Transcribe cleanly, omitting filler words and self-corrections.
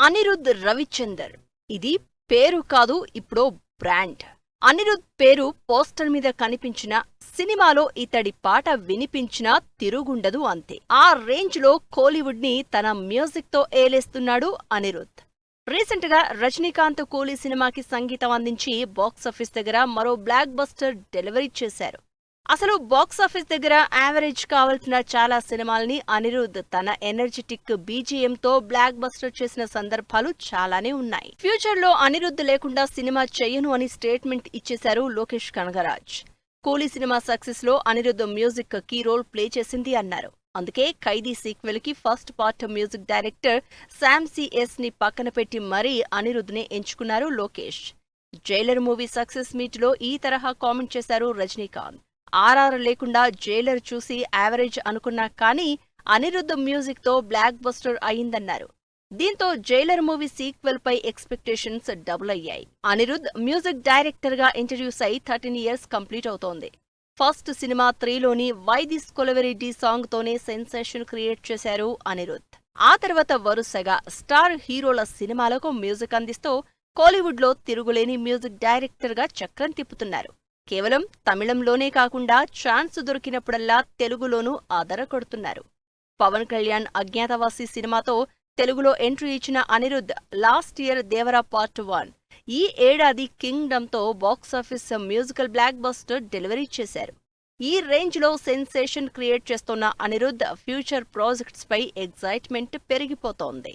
అనిరుద్ రవిచందర్. ఇది పేరు కాదు, ఇప్పుడో బ్రాండ్. అనిరుద్ పేరు పోస్టర్ మీద కనిపించినా, సినిమాలో ఇతడి పాట వినిపించినా తిరుగుండదు అంతే. ఆ రేంజ్ లో కోలీవుడ్ ని తన మ్యూజిక్ తో ఏలేస్తున్నాడు అనిరుద్. రీసెంట్ గా రజనీకాంత్ కూలీ సినిమాకి సంగీతం అందించి బాక్సాఫీస్ దగ్గర మరో బ్లాక్ బస్టర్ డెలివరీ చేశారు. అసలు బాక్సాఫీస్ దగ్గర యావరేజ్ కావాల్సిన చాలా సినిమాల్ని అనిరుద్ తన ఎనర్జెటిక్ బీజిఎంతో బ్లాక్ బస్టర్ చేసిన సందర్భాలు చాలానే ఉన్నాయి. ఫ్యూచర్ లో అనిరుద్ లేకుండా సినిమా చెయ్యను అని స్టేట్మెంట్ ఇచ్చేశారు లోకేష్ కనగరాజ్. కూలీ సినిమా సక్సెస్ లో Anirudh music key role play చేసింది అన్నారు. అందుకే ఖైదీ సీక్వెల్ కి first part music director Sam CS ని పక్కన పెట్టి మరీ అనిరుద్ నే ఎంచుకున్నారు Lokesh. Jailer movie success meet లో ఈ తరహా కామెంట్ చేశారు రజనీకాంత్. ఆర్ఆర్ లేకుండా జైలర్ చూసి యావరేజ్ అనుకున్నా కానీ అనిరుద్ మ్యూజిక్ తో బ్లాక్ బస్టర్ అయిందన్నారు. దీంతో జైలర్ మూవీ సీక్వెల్ పై ఎక్స్పెక్టేషన్స్ డబుల్ అయ్యాయి. అనిరుద్ మ్యూజిక్ డైరెక్టర్ గా ఇంట్రడ్యూస్ అయి 13 ఇయర్స్ కంప్లీట్ అవుతోంది. ఫస్ట్ సినిమా 3లోని వై దిస్ కొలవెరీ సాంగ్ తోనే సెన్సేషన్ క్రియేట్ చేశారు అనిరుద్. ఆ తర్వాత వరుసగా స్టార్ హీరోల సినిమాలకు మ్యూజిక్ అందిస్తూ కోలీవుడ్ లో తిరుగులేని మ్యూజిక్ డైరెక్టర్ గా చక్రం తిప్పుతున్నారు. కేవలం తమిళంలోనే కాకుండా ఛాన్స్ దొరికినప్పుడల్లా తెలుగులోనూ ఆదరకొడుతున్నారు. పవన్ కళ్యాణ్ అజ్ఞాతవాసి సినిమాతో తెలుగులో ఎంట్రీ ఇచ్చిన Anirudh last year Devara part 1, ఈ ఏడాది కింగ్డమ్తో box office musical blockbuster delivery చేశారు. ఈ రేంజ్ లో సెన్సేషన్ క్రియేట్ చేస్తున్న అనిరుద్ ఫ్యూచర్ ప్రాజెక్ట్స్ పై ఎగ్జైట్మెంట్ పెరిగిపోతోంది.